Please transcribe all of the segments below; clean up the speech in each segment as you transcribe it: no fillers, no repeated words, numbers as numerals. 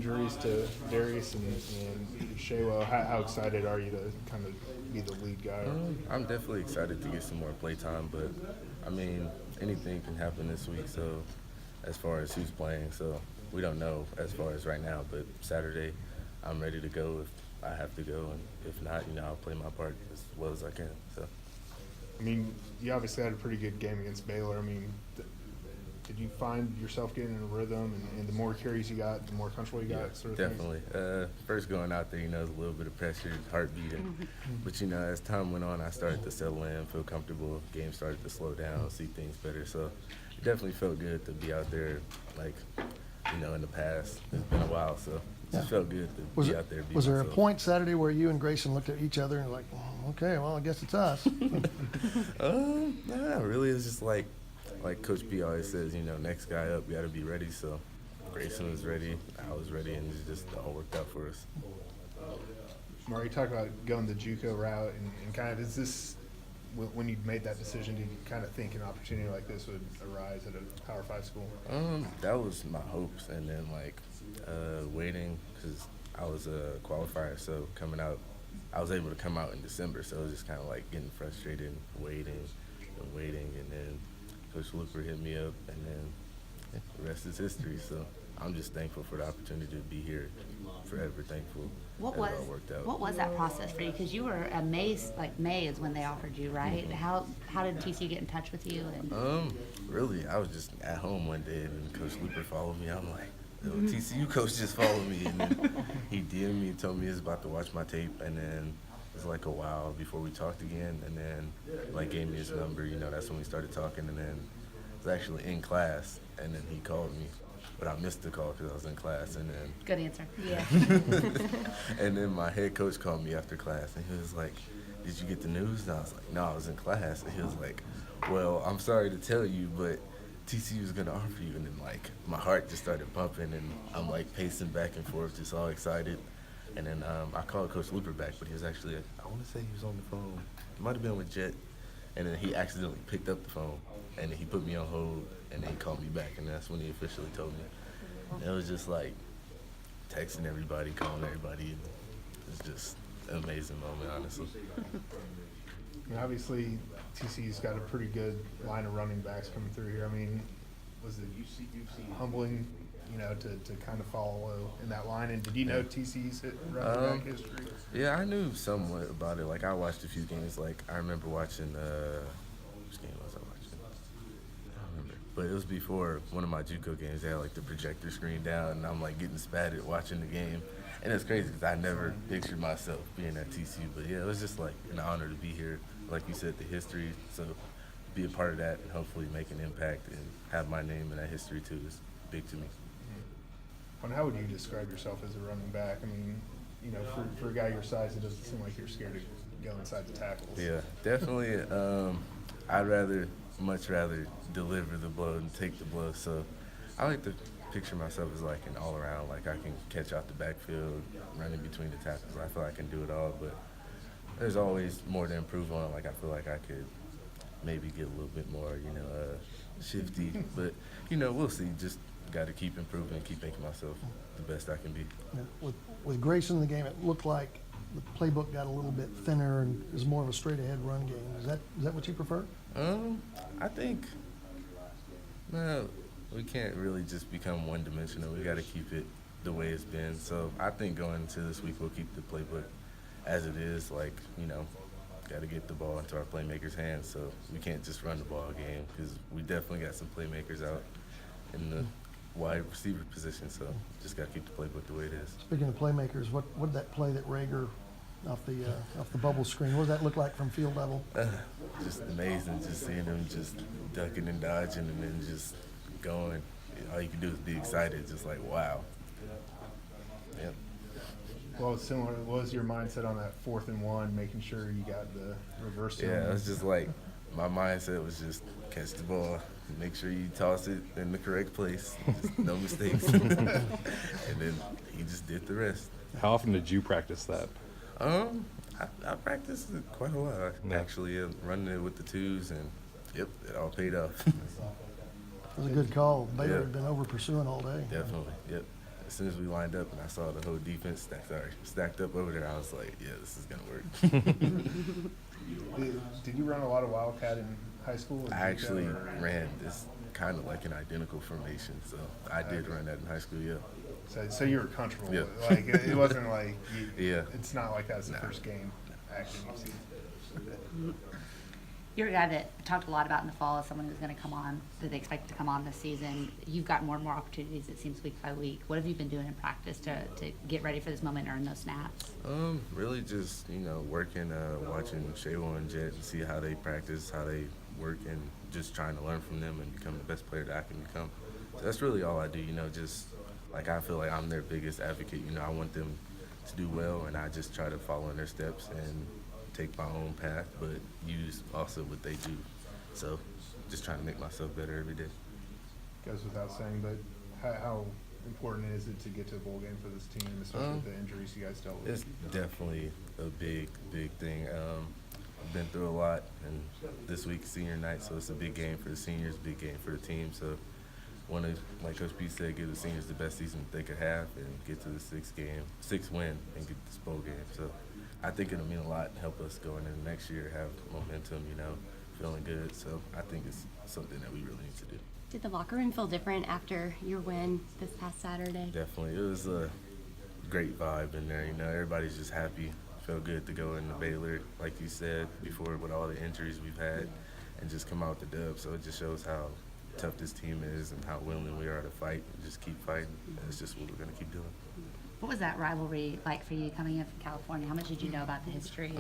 injuries to Darius and Shaywell. How excited are you to kind of be the lead guy? I'm definitely excited to get some more play time, but I mean, anything can happen this week. So, as far as who's playing, so we don't know as far as right now. But Saturday, I'm ready to go if I have to go, and if not, I'll play my part as well as I can. So. I mean, you obviously had a pretty good game against Baylor. I mean, did you find yourself getting in a rhythm, and the more carries you got, the more comfortable you got? Yeah, sort of definitely. First going out there, there's a little bit of pressure, heart beating. But, as time went on, I started to settle in, feel comfortable. Game started to slow down, see things better. So it definitely felt good to be out there, in the past. It's been a while, so it just felt good to be out there. Was there a point Saturday where you and Grayson looked at each other and like, okay, well, I guess it's us? Nah, really. It's just like Coach P always says, next guy up, we got to be ready. So Grayson was ready, I was ready, and it just all worked out for us. Emari, you talked about going the JUCO route, and kind of, is this, when you made that decision, did you kind of think an opportunity like this would arise at a Power 5 school? That was my hopes, and then waiting, because I was a qualifier, so coming out, I was able to come out in December, so it was just kind of getting frustrated, waiting, and then Coach Looper hit me up, and then the rest is history. So I'm just thankful for the opportunity to be here, forever thankful. It all worked out. What was that process for you? Because you were at May is when they offered you, right? Mm-hmm. How did TCU get in touch with you? Really, I was just at home one day, and Coach Looper followed me. I'm like, the TCU coach just followed me, and then he DM'd me and told me he was about to watch my tape, and then it was a while before we talked again, and then gave me his number. That's when we started talking, and then it was actually in class, and then he called me, but I missed the call because I was in class, and then Good answer. Yeah. and then my head coach called me after class, and he was like, "Did you get the news?" And I was like, "No, I was in class." And he was like, "Well, I'm sorry to tell you, but TCU is gonna offer you." And then my heart just started pumping, and I'm pacing back and forth, just all excited. And then I called Coach Looper back, but he was actually, I want to say he was on the phone. It might have been with Jet. And then he accidentally picked up the phone, and then he put me on hold, and then he called me back, and that's when he officially told me. And it was just texting everybody, calling everybody. It was just an amazing moment, honestly. I mean, obviously, TCU's got a pretty good line of running backs coming through here. I mean, was it humbling, to kind of follow in that line? And did you know TCU's running back history? Yeah, I knew somewhat about it. I watched a few games. I remember watching, which game was I watching? I don't remember. But it was before one of my JUCO games. They had the projector screen down, and I'm getting spatted watching the game. And it's crazy because I never pictured myself being at TCU. But yeah, it was just an honor to be here. Like you said, the history. So be a part of that and hopefully make an impact and have my name in that history too is big to me. And how would you describe yourself as a running back? I mean, for a guy your size, it doesn't seem like you're scared to go inside the tackles. Yeah, definitely. I'd much rather deliver the blow and take the blow. So I like to picture myself as an all-around. I can catch out the backfield, run in between the tackles. I feel I can do it all, but there's always more to improve on. I feel like I could maybe get a little bit more, shifty. But, we'll see. Just got to keep improving and keep making myself the best I can be. Yeah. With Grayson in the game, it looked like the playbook got a little bit thinner and is more of a straight-ahead run game. Is that what you prefer? I think, we can't really just become one-dimensional. We got to keep it the way it's been. So I think going into this week, we'll keep the playbook as it is. Got to get the ball into our playmakers' hands. So we can't just run the ball game because we definitely got some playmakers out in the wide receiver position. So just got to keep the playbook the way it is. Speaking of playmakers, what did that play that Rager off the bubble screen, what does that look like from field level? Just amazing, just seeing him just ducking and dodging and then just going. All you can do is be excited, just wow. Yep. Well, it's similar. What was your mindset on that 4th and 1, making sure you got the reverse? Yeah, it was just my mindset was just catch the ball, make sure you toss it in the correct place, just no mistakes. And then he just did the rest. How often did you practice that? I practiced it quite a lot, actually, running it with the twos, and yep, it all paid off. It was a good call. Baylor had been over pursuing all day. Definitely, yep. as soon as we lined up and I saw the whole defense stacked up over there, I was like, yeah, this is gonna work. Did you run a lot of Wildcat in high school? or I JUCO, actually or- ran this kind of like an identical formation, so I did run that in high school. Yeah. So you were comfortable. Yeah. Like it wasn't like Yeah. It's not like that's the No. first game action you've seen. You're a guy that talked a lot about in the fall as someone who's going to come on, that they expect to come on this season. You've got more and more opportunities, it seems, week by week. What have you been doing in practice to get ready for this moment and earn those snaps? Really just, working, watching Shayla and Jet and see how they practice, how they work, and just trying to learn from them and become the best player that I can become. So that's really all I do, just like I feel like I'm their biggest advocate. I want them to do well, and I just try to follow in their steps and take my own path, but use also what they do. So just trying to make myself better every day. Goes without saying, but how important is it to get to a bowl game for this team, especially with the injuries you guys dealt with? It's definitely a big, big thing. I've been through a lot, and this week's senior night, so it's a big game for the seniors, big game for the team. So want to, like Coach P said, give the seniors the best season they could have and get to the sixth win, and get this bowl game. So I think it'll mean a lot and help us going into next year, have momentum, feeling good. So I think it's something that we really need to do. Did the locker room feel different after your win this past Saturday? Definitely. It was a great vibe in there. Everybody's just happy. Felt good to go into Baylor, like you said before, with all the injuries we've had, and just come out with the dub. So it just shows how tough this team is and how willing we are to fight and just keep fighting. And it's just what we're going to keep doing. What was that rivalry like for you coming in from California? How much did you know about the history?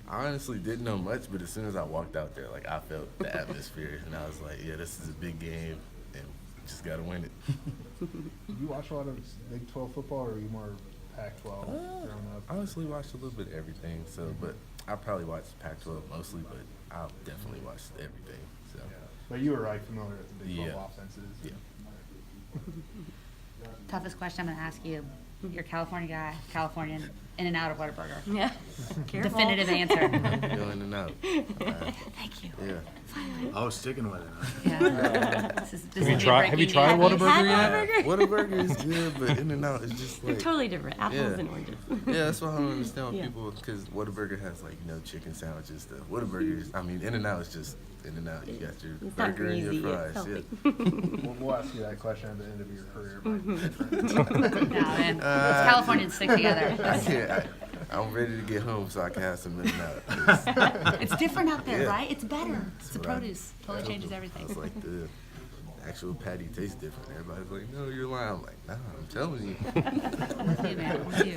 I honestly didn't know much, but as soon as I walked out there, I felt the atmosphere, and I was like, yeah, this is a big game, and just got to win it. Did you watch a lot of Big 12 football, or are you more Pac-12 growing up? I honestly watched a little bit of everything, but I probably watched Pac-12 mostly, but I'll definitely watch everything. So. Yeah. But you were right familiar with the Big 12 Yeah. offenses. Yeah. Toughest question I'm going to ask you. You're a California guy, Californian, in and out of Whataburger. Yeah. Careful. Definitive answer. Go in and out. Thank you. Yeah. I was sticking with it. Yeah. This is Have you me tried breaking Whataburger news. yet? Had Whataburger? Whataburger is good, but In and Out is just They're like. totally different. Apples Yeah. and oranges. Yeah, that's why I don't understand when Yeah. people, because Whataburger has chicken sandwiches stuff. Whataburgers, In and Out is just In and Out. You got your It's not burger and your greasy, it's fries. healthy. We'll ask you that question at the end of your career. No, man. It's Californians stick together. I can't. I'm ready to get home so I can have some In and Out. It's different out there, Yeah. right? It's better. It's the what I- produce. Totally changes everything. It's like the actual patty tastes different. Everybody's like, no, you're lying. I'm like, nah, I'm telling you. I'm with you, man. I'm with you.